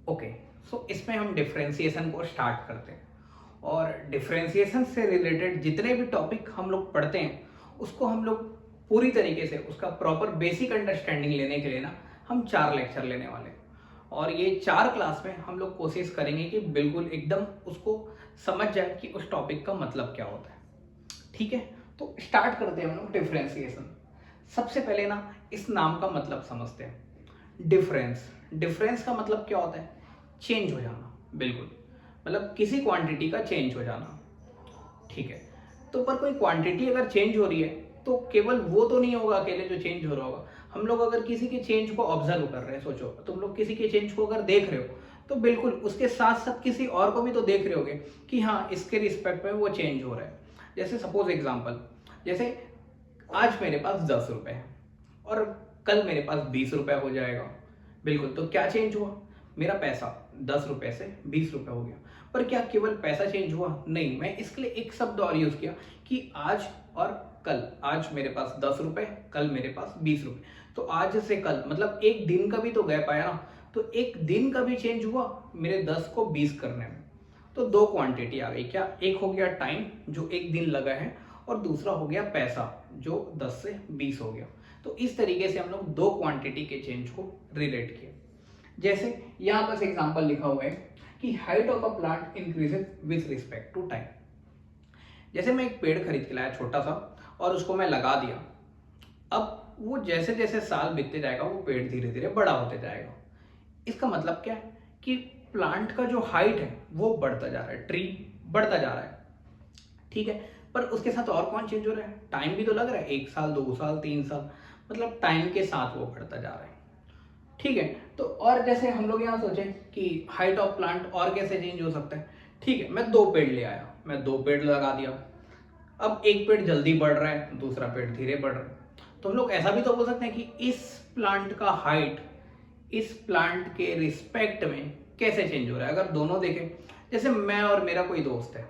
Okay, सो इसमें हम differentiation को स्टार्ट करते हैं। और डिफरेंशिएशन से रिलेटेड जितने भी टॉपिक हम लोग पढ़ते हैं उसको हम लोग पूरी तरीके से उसका प्रॉपर बेसिक अंडरस्टैंडिंग लेने के लिए ना हम 4 लेक्चर लेने वाले हैं। और ये 4 क्लास में हम लोग कोशिश करेंगे कि बिल्कुल एकदम उसको समझ जाए कि उस टॉपिक का मतलब क्या होता है। ठीक है, तो स्टार्ट करते हैं हम लोग डिफरेंशिएशन। सबसे पहले ना इस नाम का मतलब समझते हैं। डिफरेंस, डिफरेंस का मतलब क्या होता है? चेंज हो जाना। बिल्कुल, मतलब किसी क्वांटिटी का चेंज हो जाना। ठीक है, तो पर कोई क्वांटिटी अगर चेंज हो रही है तो केवल वो तो नहीं होगा अकेले जो चेंज हो रहा होगा। हम लोग अगर किसी के चेंज को ऑब्जर्व कर रहे हैं, सोचो तुम लोग किसी के चेंज को अगर देख रहे हो तो बिल्कुल उसके साथ साथ किसी और को भी तो देख रहे होगे कि हाँ इसके रिस्पेक्ट में वो चेंज हो रहा है। जैसे सपोज एग्जाम्पल, जैसे आज मेरे पास 10 रुपए है और कल मेरे पास 20 रुपए हो जाएगा। बिल्कुल, तो क्या चेंज हुआ? मेरा पैसा 10 रुपए से 20 रुपए हो गया। पर क्या केवल पैसा चेंज हुआ? नहीं, मैं इसके लिए एक शब्द और यूज किया कि आज और कल। आज मेरे पास 10 रुपए, कल मेरे पास 20 रुपए। तो आज से कल मतलब एक दिन का भी तो गैप आया ना, तो एक दिन का भी चेंज हुआ मेरे 10 को 20 करने में। तो दो क्वांटिटी आ गई। क्या? एक हो गया टाइम जो एक दिन लगा है, और दूसरा हो गया पैसा जो 10 से 20 हो गया। तो इस तरीके से हम लोग दो क्वांटिटी के चेंज को रिलेट किए। जैसे यहाँ बस एग्जांपल लिखा हुआ है कि height of a plant increases with respect to time. जैसे मैं एक पेड़ खरीद के लाया छोटा सा और उसको मैं लगा दिया। अब वो जैसे जैसे साल बीतते जाएगा वो पेड़ धीरे धीरे बड़ा होते जाएगा। इसका मतलब क्या है कि प्लांट का जो हाइट है वो बढ़ता जा रहा है, ट्री बढ़ता जा रहा है। ठीक है, पर उसके साथ और कौन चेंज हो रहा है? टाइम भी तो लग रहा है, 1 साल 2 साल 3 साल, मतलब टाइम के साथ वो बढ़ता जा रहा है। ठीक है, तो और जैसे हम लोग यहाँ सोचें कि हाइट ऑफ प्लांट और कैसे चेंज हो सकता है। ठीक है, मैं 2 पेड़ ले आया, मैं 2 पेड़ लगा दिया। अब एक पेड़ जल्दी बढ़ रहा है, दूसरा पेड़ धीरे बढ़ रहा है। तो हम लोग ऐसा भी तो बोल सकते हैं कि इस प्लांट का हाइट इस प्लांट के रिस्पेक्ट में कैसे चेंज हो रहा है। अगर दोनों देखें, जैसे मैं और मेरा कोई दोस्त है,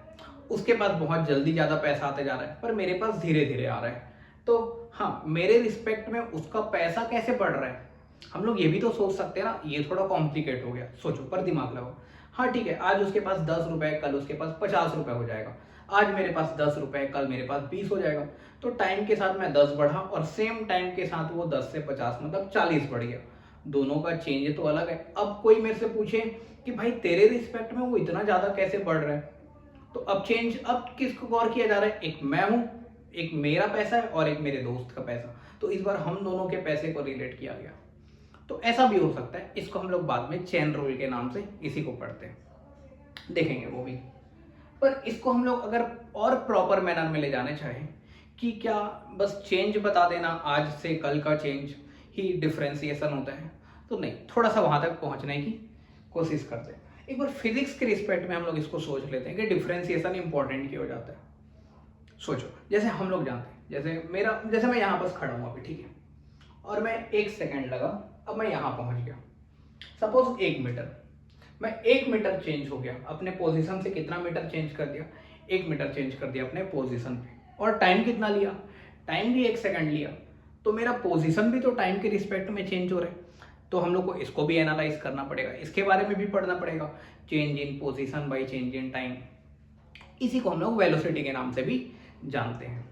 उसके पास बहुत जल्दी ज़्यादा पैसा आते जा रहा है पर मेरे पास धीरे धीरे आ रहा है। तो हाँ, मेरे रिस्पेक्ट में उसका पैसा कैसे बढ़ रहा है, हम लोग ये भी तो सोच सकते हैं ना। ये थोड़ा कॉम्प्लिकेट हो गया, सोचो, पर दिमाग लगाओ। हाँ ठीक है, आज उसके पास 10 रुपए, कल उसके पास 50 रुपए हो जाएगा। आज मेरे पास 10 रुपए, कल मेरे पास 20 हो जाएगा। तो टाइम के साथ मैं 10 बढ़ा और सेम टाइम के साथ वो 10 से 50 मतलब 40 बढ़ गया। दोनों का चेंज तो अलग है। अब कोई मेरे से पूछे कि भाई तेरे रिस्पेक्ट में वो इतना ज्यादा कैसे बढ़ रहा है, तो अब चेंज अब किसको गौर किया जा रहा है? एक मैं हूं, एक मेरा पैसा है और एक मेरे दोस्त का पैसा। तो इस बार हम दोनों के पैसे को रिलेट किया गया। तो ऐसा भी हो सकता है, इसको हम लोग बाद में चेन रूल के नाम से इसी को पढ़ते हैं, देखेंगे वो भी। पर इसको हम लोग अगर और प्रॉपर मैनर में ले जाने चाहें कि क्या बस चेंज बता देना, आज से कल का चेंज ही डिफ्रेंसिएशन होता है, तो नहीं, थोड़ा सा वहां तक पहुंचने की कोशिश करते हैं। एक बार फिजिक्स के रिस्पेक्ट में हम लोग इसको सोच लेते हैं कि डिफ्रेंसिएशन इंपॉर्टेंट क्यों हो जाता है। सोचो, जैसे हम लोग जानते हैं, जैसे मैं यहाँ पास खड़ा हूँ अभी, ठीक है, और मैं 1 सेकेंड लगा, अब मैं यहाँ पहुंच गया। सपोज 1 मीटर, मैं 1 मीटर चेंज हो गया अपने पोजीशन से। कितना मीटर चेंज कर दिया? 1 मीटर चेंज कर दिया अपने पोजीशन पे। और टाइम कितना लिया? टाइम भी 1 सेकंड लिया। तो मेरा पोजीशन भी तो टाइम के रिस्पेक्ट में चेंज हो रहा है। तो हम लोग को इसको भी एनालाइज करना पड़ेगा, इसके बारे में भी पढ़ना पड़ेगा। Change in position by change in time, इसी को हम लोग वेलोसिटी के नाम से भी जानते हैं।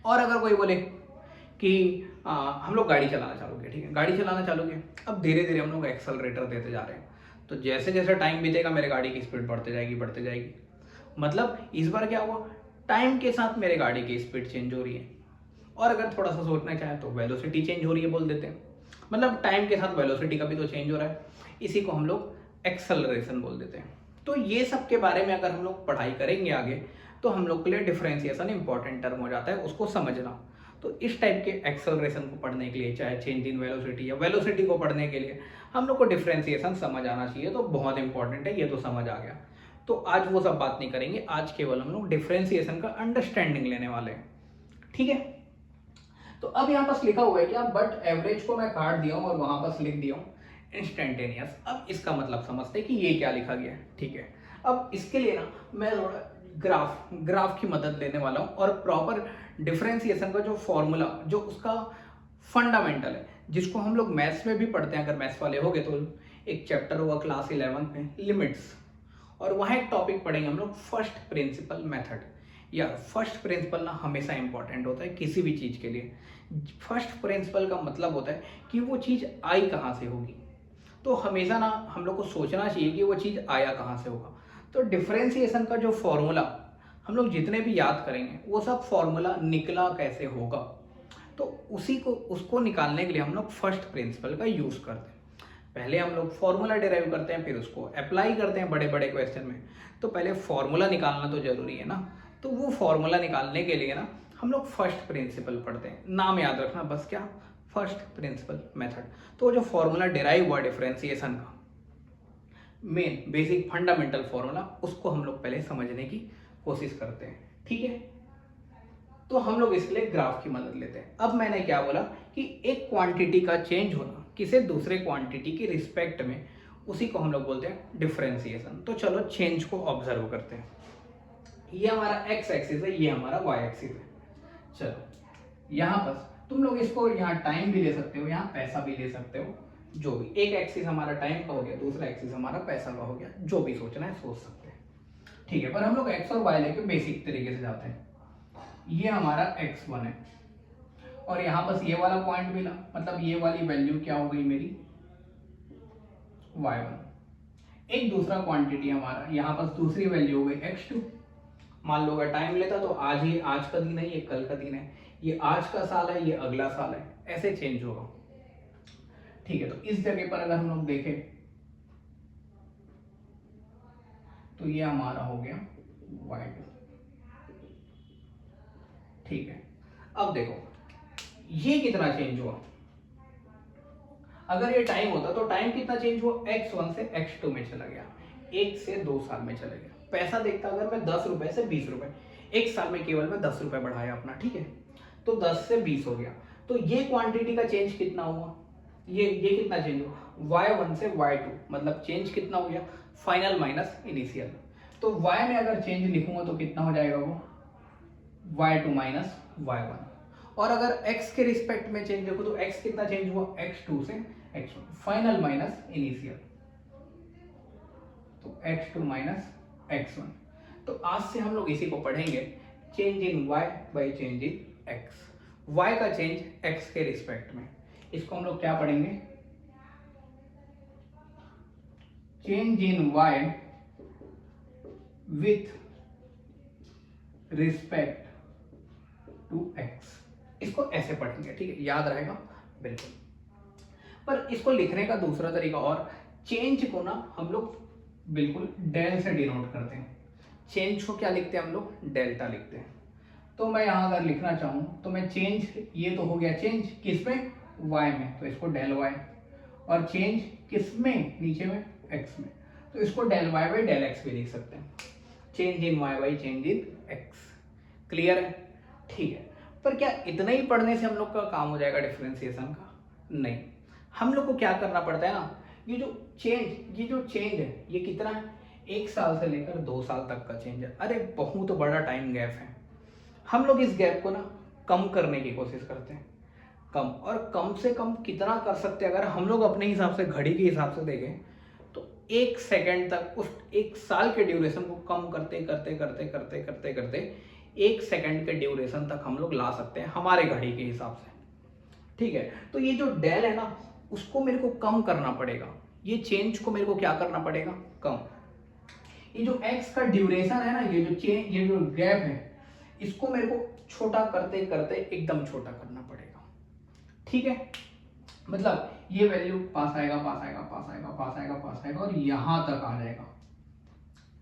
और अगर कोई बोले कि हम लोग गाड़ी चलाना चालू किया, ठीक है, गाड़ी चलाना चालू किया, अब धीरे धीरे हम लोग एक्सेलरेटर देते जा रहे हैं। तो जैसे जैसे टाइम बीतेगा मेरे गाड़ी की स्पीड बढ़ते जाएगी बढ़ते जाएगी। मतलब इस बार क्या हुआ? टाइम के साथ मेरे गाड़ी की स्पीड चेंज हो रही है। और अगर थोड़ा सा सोचना चाहें तो वेलोसिटी चेंज हो रही है बोल देते हैं। मतलब टाइम के साथ वेलोसिटी का भी तो चेंज हो रहा है, इसी को हम लोग एक्सेलरेशन बोल देते हैं। तो ये सब के बारे में अगर हम लोग पढ़ाई करेंगे आगे, तो हम लोग के लिए डिफरेंशिएशन इंपॉर्टेंट टर्म हो जाता है, उसको समझना। तो इस टाइप के एक्सेलरेशन को पढ़ने के लिए, चाहे चेंज इन वेलोसिटी या वेलोसिटी को पढ़ने के लिए, हम लोग को डिफरेंशिएशन समझ आना चाहिए। तो बहुत इंपॉर्टेंट है, ये तो समझ आ गया। तो आज वो सब बात नहीं करेंगे, आज केवल हम लोग डिफरेंशिएशन का अंडरस्टैंडिंग लेने वाले हैं, ठीक है। तो अब यहाँ पास लिखा हुआ है क्या, बट एवरेज को मैं काट दिया हूँ और वहां पास लिख दिया हूँ इंस्टेंटेनियस। अब इसका मतलब समझते हैं कि ये क्या लिखा गया है, ठीक है। अब इसके लिए ना मैं थोड़ा ग्राफ की मदद लेने वाला हूँ और प्रॉपर डिफरेंशिएशन का जो फॉर्मूला, जो उसका फंडामेंटल है, जिसको हम लोग मैथ्स में भी पढ़ते हैं, अगर मैथ्स वाले होगे तो एक चैप्टर होगा क्लास 11 में लिमिट्स, और वहाँ एक टॉपिक पढ़ेंगे हम लोग फर्स्ट प्रिंसिपल मेथड। या फर्स्ट प्रिंसिपल ना हमेशा इंपॉर्टेंट होता है किसी भी चीज़ के लिए। फर्स्ट प्रिंसिपल का मतलब होता है कि वो चीज़ आई कहाँ से होगी। तो हमेशा ना हम लोग को सोचना चाहिए कि वो चीज़ आया कहाँ से होगा। तो डिफ्रेंसिएशन का जो फॉर्मूला हम लोग जितने भी याद करेंगे वो सब फॉर्मूला निकला कैसे होगा, तो उसको निकालने के लिए हम लोग फर्स्ट प्रिंसिपल का यूज़ करते हैं। पहले हम लोग फॉर्मूला डिराइव करते हैं, फिर उसको अप्लाई करते हैं बड़े बड़े क्वेश्चन में। तो पहले फॉर्मूला निकालना तो जरूरी है ना, तो वो फॉर्मूला निकालने के लिए ना हम लोग फर्स्ट प्रिंसिपल पढ़ते हैं। नाम याद रखना बस, क्या, फर्स्ट प्रिंसिपल मेथड। तो जो फॉर्मूला डिराइव हुआ डिफरेंशिएशन का मेन बेसिक फंडामेंटल फॉर्मूला, उसको हम लोग पहले समझने की कोशिश करते हैं, ठीक है। तो हम लोग इसके लिए ग्राफ की मदद लेते हैं। अब मैंने क्या बोला कि एक क्वांटिटी का चेंज होना किसी दूसरे क्वांटिटी की रिस्पेक्ट में, उसी को हम लोग बोलते हैं डिफरेंशिएशन। तो चलो चेंज को ऑब्जर्व करते हैं। ये हमारा एक्स एक्सिस है, ये हमारा वाई एक्सिस है। चलो यहाँ पर तुम लोग इसको यहाँ टाइम भी ले सकते हो, यहाँ पैसा भी ले सकते हो, जो भी। एक एक्सिस हमारा टाइम का हो गया, दूसरा एक्सिस हमारा पैसा का हो गया, जो भी सोचना है सोच सकते हैं, ठीक है। पर हम लोग एक्स और वाई लेके बेसिक तरीके से जाते हैं। ये हमारा x1 है और यहाँ बस ये वाला पॉइंट मिला, मतलब ये वाली वैल्यू क्या हो गई मेरी y1। एक दूसरा क्वांटिटी हमारा यहाँ पर दूसरी वैल्यू हो गई x2। मान लो अगर टाइम लेता तो आज का दिन है, ये कल का दिन है, ये आज का साल है, ये अगला साल है, ऐसे चेंज होगा, ठीक है। तो इस जगह पर अगर हम लोग देखें तो ये हमारा हो गया y2, ठीक है। अब देखो ये कितना चेंज हुआ, अगर ये टाइम होता तो टाइम कितना चेंज हुआ, x1 से x2 में चला गया, 1 से 2 साल में चला गया। पैसा देखता अगर मैं 10 रुपए से 20 रुपए, एक साल में केवल मैं 10 रुपए बढ़ाया अपना, ठीक है, तो 10 से 20 हो गया। तो ये क्वांटिटी का चेंज कितना हुआ, ये कितना चेंज हुआ, y1 से y2, मतलब चेंज कितना हो गया, फाइनल माइनस इनिशियल। तो y में अगर चेंज लिखूंगा तो कितना हो जाएगा वो y2 माइनस y1। और अगर x के रिस्पेक्ट में चेंज देखो तो x कितना चेंज हुआ, x2 से x1, फाइनल माइनस इनिशियल, तो x2 माइनस x1। तो आज से हम लोग इसी को पढ़ेंगे, change in y by change in x। y का चेंज x के रिस्पेक्ट में, इसको हम लोग क्या पढ़ेंगे, change in y with respect to x। इसको ऐसे पढ़ेंगे, ठीक है, याद रहेगा बिल्कुल। पर इसको लिखने का दूसरा तरीका और, चेंज को ना हम लोग बिल्कुल डेल से डिनोट करते हैं। चेंज को क्या लिखते हैं हम लोग, डेल्टा लिखते हैं। तो मैं यहां अगर लिखना चाहूं तो मैं चेंज, ये तो हो गया चेंज किसमें, y में, तो इसको डेल y। और चेंज किसमें, नीचे में x में, तो इसको del y by del x भी लिख सकते हैं। Change in y by change in x, clear है, ठीक है। पर क्या इतना ही पढ़ने से हम लोग का काम हो जाएगा डिफरेंशिएशन का, नहीं। हम लोग को क्या करना पड़ता है ना, ये जो चेंज है ये कितना है, 1 साल से लेकर 2 साल तक का चेंज है। अरे बहुत बड़ा टाइम गैप है। हम लोग इस गैप को ना कम करने की कोशिश करते हैं, कम, और कम से कम कितना कर सकते हैं, अगर हम लोग अपने हिसाब से घड़ी के हिसाब से देखें तो 1 सेकेंड तक उस 1 साल के ड्यूरेशन को कम करते करते करते करते करते करते 1 सेकेंड के ड्यूरेशन तक हम लोग ला सकते हैं हमारे घड़ी के हिसाब से, ठीक है। तो ये जो डेल है ना, उसको मेरे को कम करना पड़ेगा, ये चेंज को मेरे को क्या करना पड़ेगा, कम। ये जो x का ड्यूरेशन है ना, ये जो गैप है, इसको मेरे को छोटा करते करते एकदम छोटा करना पड़ेगा, ठीक है। मतलब ये वैल्यू पास आएगा पास आएगा पास आएगा पास आएगा पास आएगा और यहां तक आ जाएगा,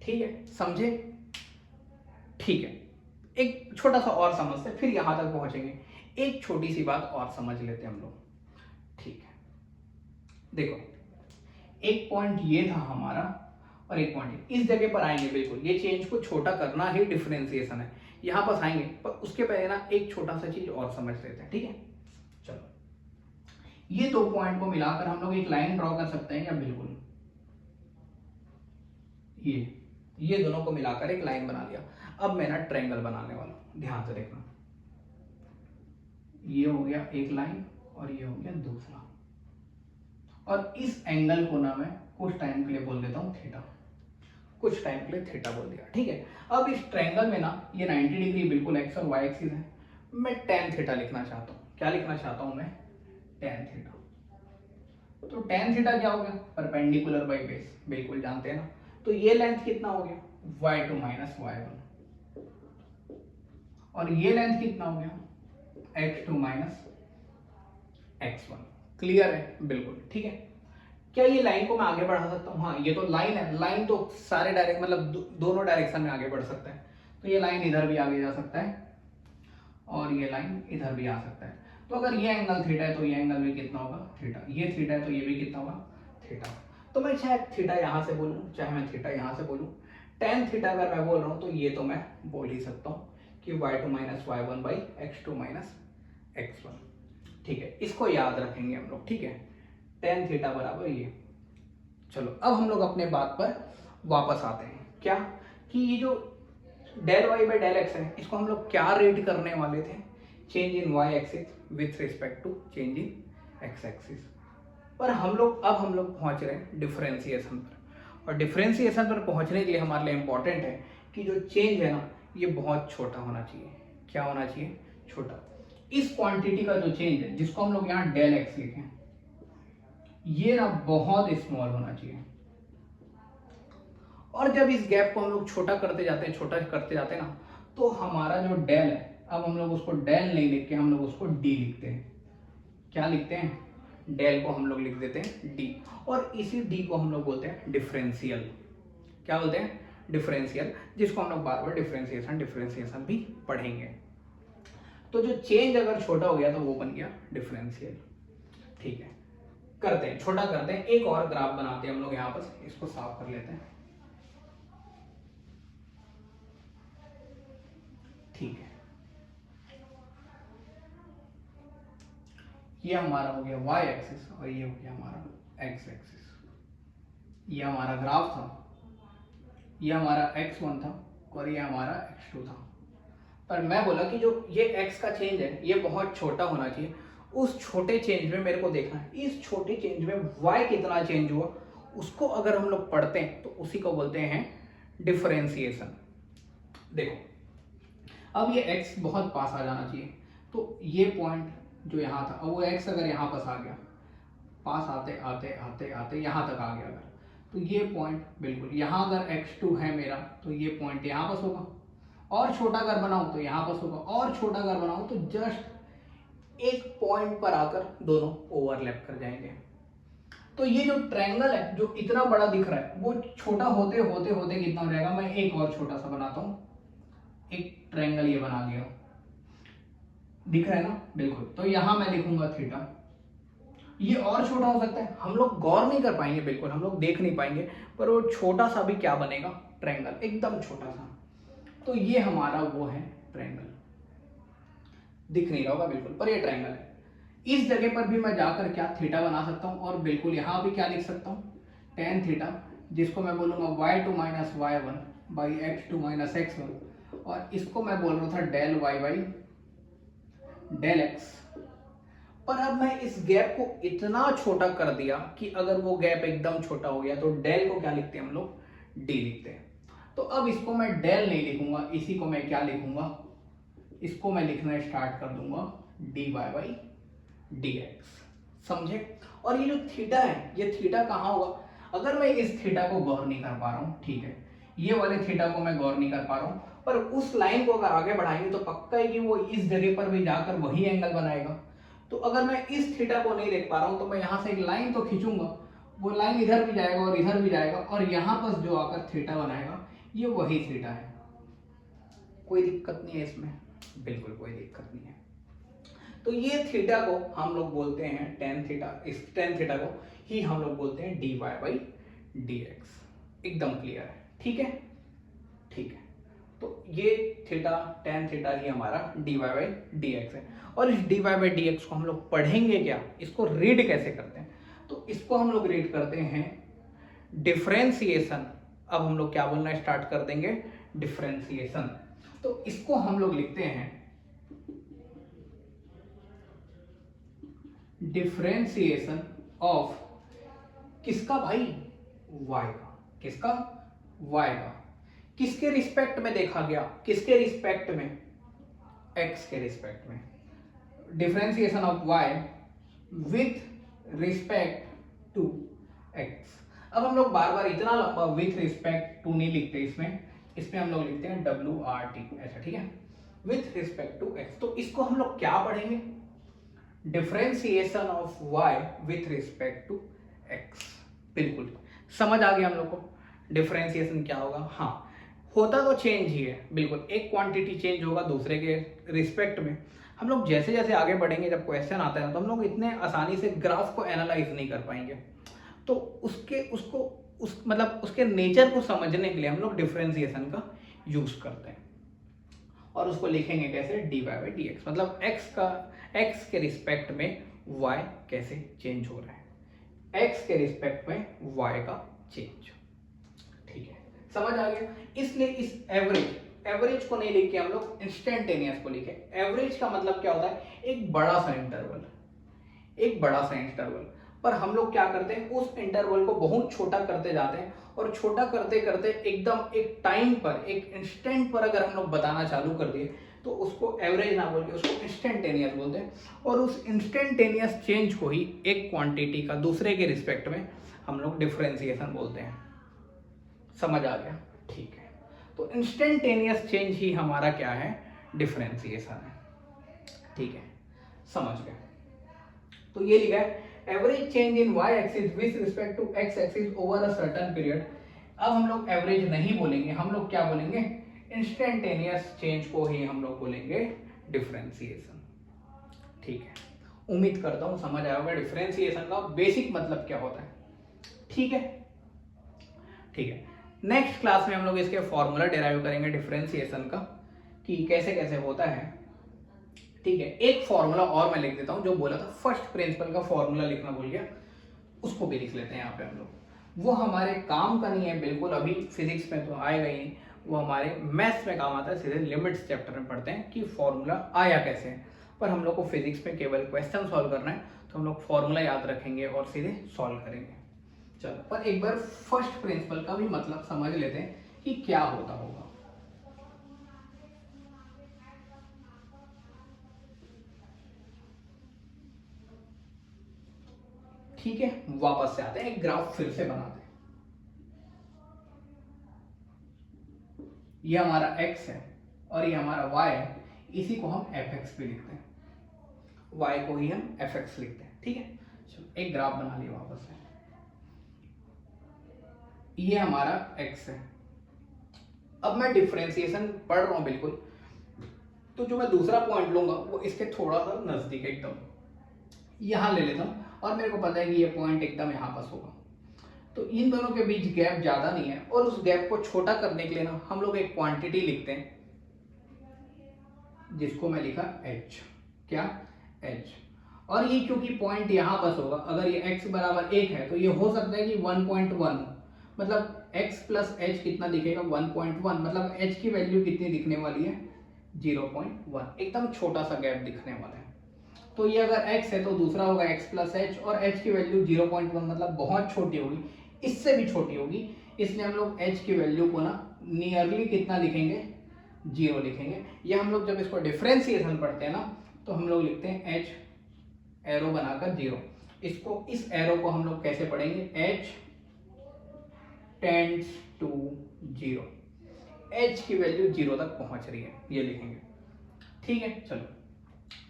ठीक है, समझे, ठीक है। एक छोटा सा और समझते फिर यहां तक पहुंचेंगे। एक छोटी सी बात और समझ लेते हैं हम लोग, ठीक है। देखो एक पॉइंट ये था हमारा और एक पॉइंट इस जगह पर आएंगे, बिल्कुल ये चेंज को छोटा करना ही डिफरेंशिएशन है, यहां पर आएंगे। पर उसके पहले ना एक छोटा सा चीज और समझ लेते हैं, ठीक है। चलो ये 2 पॉइंट को मिलाकर हम लोग एक लाइन ड्रॉ कर सकते हैं क्या, बिल्कुल। ये दोनों को मिलाकर एक लाइन बना लिया। अब मैं ना ट्रायंगल बनाने वाला हूं, ध्यान से देखना। ये हो गया एक लाइन और ये हो गया दूसरा, और इस एंगल को ना मैं कुछ टाइम के लिए बोल देता हूँ थीटा, कुछ टाइम के लिए थीटा बोल दिया, ठीक है। अब इस ट्रायंगल में ना ये 90 डिग्री बिल्कुल एक्स और वाई एक्सिस है, मैं tan थीटा लिखना चाहता हूँ। क्या लिखना चाहता हूँ मैं? tan theta. तो tan थीटा क्या हो गया? परपेंडिकुलर बाई बेस, बिल्कुल जानते हैं ना। तो ये लेंथ कितना हो गया? y2 माइनस y1, और ये लेंथ कितना हो गया? x2 minus x1। क्लियर है? बिल्कुल ठीक है। क्या ये लाइन को मैं आगे बढ़ा सकता हूँ? हाँ, ये तो लाइन है, लाइन तो सारे डायरेक्ट मतलब दोनों डायरेक्शन में आगे बढ़ सकता है। तो ये लाइन इधर भी आगे जा सकता है और ये लाइन इधर भी आ सकता है। तो अगर ये एंगल थीटा है तो ये एंगल भी कितना होगा? थीटा। ये थीटा है तो ये भी कितना होगा? थीटा। तो मैं चाहे थीटा यहाँ से बोलूँ, चाहे मैं थीटा यहाँ से बोलूँ, tan थीटा अगर मैं बोल रहा हूँ तो ये तो मैं बोल ही सकता हूँ कि y2 minus y1 by x2 minus x1, ठीक है। इसको याद रखेंगे हम लोग, ठीक है। tan थीटा बराबर ये। चलो अब हम लोग अपने बात पर वापस आते हैं। क्या कि ये जो del y by del x है, इसको हम लोग क्या रेट करने वाले थे? Change in y axis with respect to change in x axis. पर हम लोग पहुंच रहे हैं डिफरेंशिएशन पर, और डिफरेंशिएशन पर पहुंचने के लिए हमारे लिए इंपॉर्टेंट है कि जो चेंज है ना ये बहुत छोटा होना चाहिए। क्या होना चाहिए? छोटा। इस क्वांटिटी का जो चेंज है, जिसको हम लोग यहाँ डेल एक्स लिखें, ये ना बहुत स्मॉल होना चाहिए। और जब इस गैप को हम लोग छोटा करते जाते हैं, छोटा करते जाते हैं ना, तो हमारा जो डेल है, अब हम लोग उसको डेल नहीं लिख के हम लोग उसको डी लिखते हैं। क्या लिखते हैं? डेल को हम लोग लिख देते हैं डी, और इसी डी को हम लोग बोलते हैं डिफरेंशियल। क्या बोलते हैं? डिफरेंशियल, जिसको हम लोग बार बार डिफरेंशिएशन भी पढ़ेंगे। तो जो चेंज अगर छोटा हो गया तो वो बन गया डिफरेंशियल, ठीक है। करते हैं, छोटा करते हैं, एक और ग्राफ बनाते हैं हम लोग यहाँ पर, इसको साफ कर लेते हैं, ठीक है। ये हमारा हो गया y एक्सिस और ये हो गया हमारा x एक्सिस। ये हमारा ग्राफ था, ये हमारा x1 था और ये हमारा x2 था। पर मैं बोला कि जो ये x का चेंज है ये बहुत छोटा होना चाहिए। उस छोटे चेंज में मेरे को देखना है, इस छोटे चेंज में y कितना चेंज हुआ, उसको अगर हम लोग पढ़ते हैं तो उसी को बोलते हैं डिफरेंशिएशन। देखो अब ये x बहुत पास आ जाना चाहिए, तो ये पॉइंट जो यहाँ था, वो x अगर यहाँ पास आ गया, पास आते आते आते आते यहाँ तक आ गया अगर, तो ये पॉइंट बिल्कुल यहाँ, अगर x2 है मेरा तो ये पॉइंट यहाँ पास होगा, और छोटा अगर बनाऊँ तो यहाँ पास होगा, और छोटा अगर बनाऊँ तो जस्ट एक पॉइंट पर आकर दोनों ओवरलैप कर जाएंगे। तो ये जो ट्रायंगल है जो इतना बड़ा दिख रहा है वो छोटा होते होते होते कितना हो जाएगा? मैं एक और छोटा सा बनाता हूँ, एक ट्रायंगल ये बना लिया, दिख रहा है ना? बिल्कुल। तो यहां मैं लिखूंगा थीटा। ये और छोटा हो सकता है, हम लोग गौर नहीं कर पाएंगे, बिल्कुल हम लोग देख नहीं पाएंगे, पर वो छोटा सा भी क्या बनेगा? ट्रायंगल, एकदम छोटा सा। तो ये हमारा वो है ट्रायंगल, दिख नहीं रहा होगा बिल्कुल, पर ये ट्रायंगल है। इस जगह पर भी मैं जाकर क्या थीटा बना सकता हूँ, और बिल्कुल यहाँ भी क्या लिख सकता हूँ? tan थीटा, जिसको मैं बोलूंगा y2 minus y1 by x2 minus x1, और इसको मैं बोल रहा था del y by del x। पर अब मैं इस गैप को इतना छोटा कर दिया कि अगर वो गैप एकदम छोटा हो गया तो डेल को क्या लिखते हैं हम लोग? डी लिखते हैं। तो अब इसको मैं डेल नहीं लिखूंगा, इसी को मैं क्या लिखूंगा? इसको मैं लिखना स्टार्ट कर दूंगा d y by d x. समझे? और ये जो थीटा है, ये थीटा कहाँ होगा? अगर मैं इस थीटा को गौर नहीं कर पा रहा हूँ, ठीक है, ये वाले थीटा को मैं गौर नहीं कर पा रहा हूँ, पर उस लाइन को अगर आगे बढ़ाएंगे तो पक्का है कि वो इस जगह पर भी जाकर वही एंगल बनाएगा। तो अगर मैं इस थीटा को नहीं देख पा रहा हूँ तो मैं यहाँ से एक लाइन तो खींचूंगा, वो लाइन इधर भी जाएगा और इधर भी जाएगा, और यहाँ पर जो आकर थीटा बनाएगा ये वही थीटा है। कोई दिक्कत नहीं है इसमें? बिल्कुल कोई दिक्कत नहीं है। तो ये थीटा को हम लोग बोलते हैं tan थीटा, इस tan थीटा को ही हम लोग बोलते हैं dy बाई dx। एकदम क्लियर है? ठीक है, ठीक है। तो ये थीटा tan थीटा ही हमारा dy बाई dx है। और इस dy बाई dx को हम लोग पढ़ेंगे क्या, इसको रीड कैसे करते हैं? तो इसको हम लोग रीड करते हैं डिफरेंशिएशन। अब हम लोग क्या बोलना स्टार्ट कर देंगे? डिफरेंशिएशन। तो इसको हम लोग लिखते हैं डिफरेंशिएशन ऑफ किसका भाई? वाई का, किसका, वाई का। किसके रिस्पेक्ट में देखा गया, किसके रिस्पेक्ट में, एक्स के रिस्पेक्ट में। Differentiation of y with respect to x. अब हम लोग बार बार इतना लंबा विथ रिस्पेक्ट टू नहीं लिखते, इसमें हम लोग लिखते हैं WRT ऐसा, ठीक है, विथ रिस्पेक्ट टू एक्स। तो इसको हम लोग क्या पढ़ेंगे, differentiation of y with respect to x. बिल्कुल समझ आ गया हम लोग को डिफरेंशिएशन क्या होगा। हाँ, होता तो चेंज ही है, बिल्कुल एक क्वांटिटी चेंज होगा दूसरे के रिस्पेक्ट में। हम लोग जैसे जैसे आगे बढ़ेंगे, जब क्वेश्चन आता है ना, तो हम लोग इतने आसानी से ग्राफ को एनालाइज नहीं कर पाएंगे। तो उसके नेचर को समझने के लिए हम लोग डिफरेंशिएशन का यूज करते हैं और उसको लिखेंगे कैसे, dy/dx, मतलब x के रिस्पेक्ट में y कैसे चेंज हो रहा है, x के रिस्पेक्ट में y का चेंज। ठीक है, समझ आ गया। इसलिए इस एवरेज को नहीं लिख के हम लोग इंस्टेंटेनियस को लिखे। एवरेज का मतलब क्या होता है, एक बड़ा सा इंटरवल, पर हम लोग क्या करते हैं, उस इंटरवल को बहुत छोटा करते जाते हैं, और छोटा करते करते एकदम एक टाइम पर, एक इंस्टेंट पर अगर हम लोग बताना चालू कर दिए, तो उसको एवरेज ना बोल के उसको इंस्टेंटेनियस बोलते हैं। और उस इंस्टेंटेनियस चेंज को ही एक क्वांटिटी का दूसरे के रिस्पेक्ट में हम लोग डिफरेंशिएशन बोलते हैं। समझ आ गया, ठीक है। तो इंस्टेंटेनियस चेंज ही हमारा क्या है, डिफरेंशिएशन है। ठीक है, समझ गए। तो ये लिखा है average change in y axis with respect to x axis over a certain period. अब हम लोग एवरेज नहीं बोलेंगे, हम लोग क्या बोलेंगे, इंस्टेंटेनियस चेंज को ही हम लोग बोलेंगे डिफरेंशिएशन। ठीक है, उम्मीद करता हूं समझ आया होगा डिफरेंशिएशन का बेसिक मतलब क्या होता है। ठीक है, ठीक है। नेक्स्ट क्लास में हम लोग इसके फॉर्मूला डिराइव करेंगे डिफरेंशिएशन का, कि कैसे कैसे होता है। ठीक है, एक फॉर्मूला और मैं लिख देता हूं, जो बोला था फर्स्ट प्रिंसिपल का फॉर्मूला लिखना भूल गया, उसको भी लिख लेते हैं यहाँ पे हम लोग। वो हमारे काम का नहीं है बिल्कुल, अभी फिजिक्स में तो आएगा ही नहीं, वो हमारे मैथ्स में काम आता है, सीधे लिमिट्स चैप्टर में पढ़ते हैं कि फॉर्मूला आया कैसे है। पर हम लोग को फिजिक्स में केवल क्वेश्चन सॉल्व करना है, तो हम लोग फॉर्मूला याद रखेंगे और सीधे सॉल्व करेंगे। चलो, पर एक बार फर्स्ट प्रिंसिपल का भी मतलब समझ लेते हैं कि क्या होता होगा। ठीक है, वापस से आते हैं, एक ग्राफ फिर से बनाते हैं। ये हमारा x है और ये हमारा y है, इसी को हम fx भी लिखते हैं, y को ही हम fx लिखते हैं। ठीक है, चलो एक ग्राफ बना लिया वापस से। ये हमारा x है। अब मैं डिफरेंशिएशन पढ़ रहा हूं बिल्कुल, तो जो मैं दूसरा पॉइंट लूंगा वो इसके थोड़ा सा नजदीक एकदम यहां ले लेता हूं, और मेरे को पता है कि ये पॉइंट एकदम यहां पास होगा। तो इन दोनों के बीच गैप ज्यादा नहीं है, और उस गैप को छोटा करने के लिए ना हम लोग एक क्वांटिटी लिखते हैं, जिसको मैं लिखा h। क्या, h। और ये क्योंकि पॉइंट यहां पास होगा, अगर ये x बराबर 1 है तो ये हो सकता है कि 1.1, मतलब x प्लस h कितना दिखेगा, 1.1, मतलब h की वैल्यू कितनी दिखने वाली है, 0.1, एकदम छोटा सा गैप दिखने वाला है। तो ये अगर x है तो दूसरा होगा x प्लस h, और h की वैल्यू 0.1, मतलब बहुत छोटी होगी, इससे भी छोटी होगी, इसलिए हम लोग h की वैल्यू को ना नियरली कितना लिखेंगे, 0 लिखेंगे। या हम लोग जब इसको डिफरेंशिएशन पढ़ते हैं ना, तो हम लोग लिखते हैं h एरो बनाकर 0। इसको, इस एरो को हम लोग कैसे पढ़ेंगे, h टेंड्स टू 0, h की वैल्यू 0 तक पहुंच रही है, ये लिखेंगे। ठीक है, चलो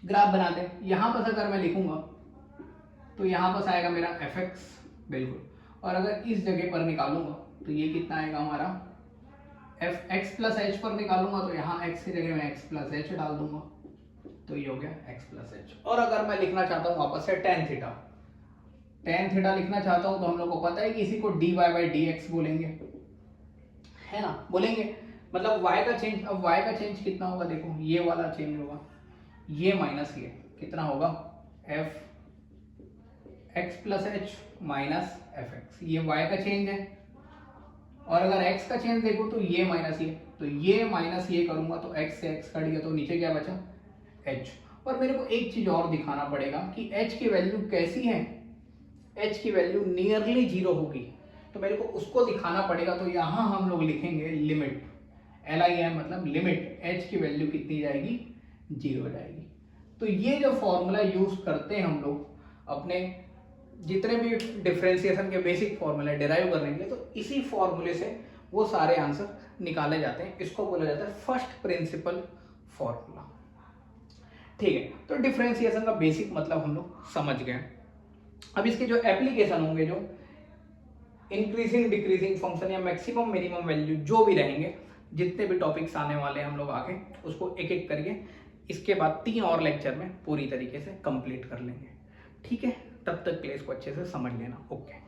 ग्राफ बनाते हैं। यहां पर अगर मैं लिखूंगा तो यहां पर आएगा मेरा fx, बिल्कुल, और अगर इस जगह पर निकालूंगा तो ये कितना आएगा हमारा x प्लस एच पर निकालूंगा तो यहाँ x की जगह में x प्लस एच डाल दूंगा, तो ये हो गया x प्लस एच। और अगर मैं लिखना चाहता हूँ वापस से tan थीटा लिखना चाहता हूँ, तो हम लोग को पता है कि इसी को dy/dx बोलेंगे, है ना, बोलेंगे। मतलब y का चेंज, अब y का चेंज कितना होगा, देखो ये वाला चेंज होगा, ये माइनस ये कितना होगा, x plus H minus fx, ये y का चेंज है। और अगर x का चेंज देखो तो ये माइनस ये, तो ये माइनस ये करूंगा तो x से x कट गया, तो नीचे क्या बचा, h। और मेरे को एक चीज और दिखाना पड़ेगा कि h की वैल्यू कैसी है, h की वैल्यू नियरली 0 होगी, तो मेरे को उसको दिखाना पड़ेगा, तो यहाँ हम लोग लिखेंगे लिमिट, LIM मतलब लिमिट, h की वैल्यू कितनी जाएगी, 0 जाएगी। तो ये जो फॉर्मूला यूज करते हैं हम लोग अपने जितने भी डिफरेंशिएशन के बेसिक फॉर्मूले डिराइव करने के लिए, तो इसी फॉर्मूले से वो सारे आंसर निकाले जाते हैं। इसको बोला जाता है फर्स्ट प्रिंसिपल फॉर्मूला। ठीक है, तो डिफरेंशिएशन का बेसिक मतलब हम लोग समझ गए। अब इसके जो एप्लीकेशन होंगे, जो इंक्रीजिंग डिक्रीजिंग फंक्शन या मैक्सिमम मिनिमम वैल्यू जो भी रहेंगे, जितने भी टॉपिक्स आने वाले हैं हम लोग आगे उसको एक एक करके इसके बाद 3 और लेक्चर में पूरी तरीके से कंप्लीट कर लेंगे। ठीक है, तब तक के लिए इसको अच्छे से समझ लेना। ओके।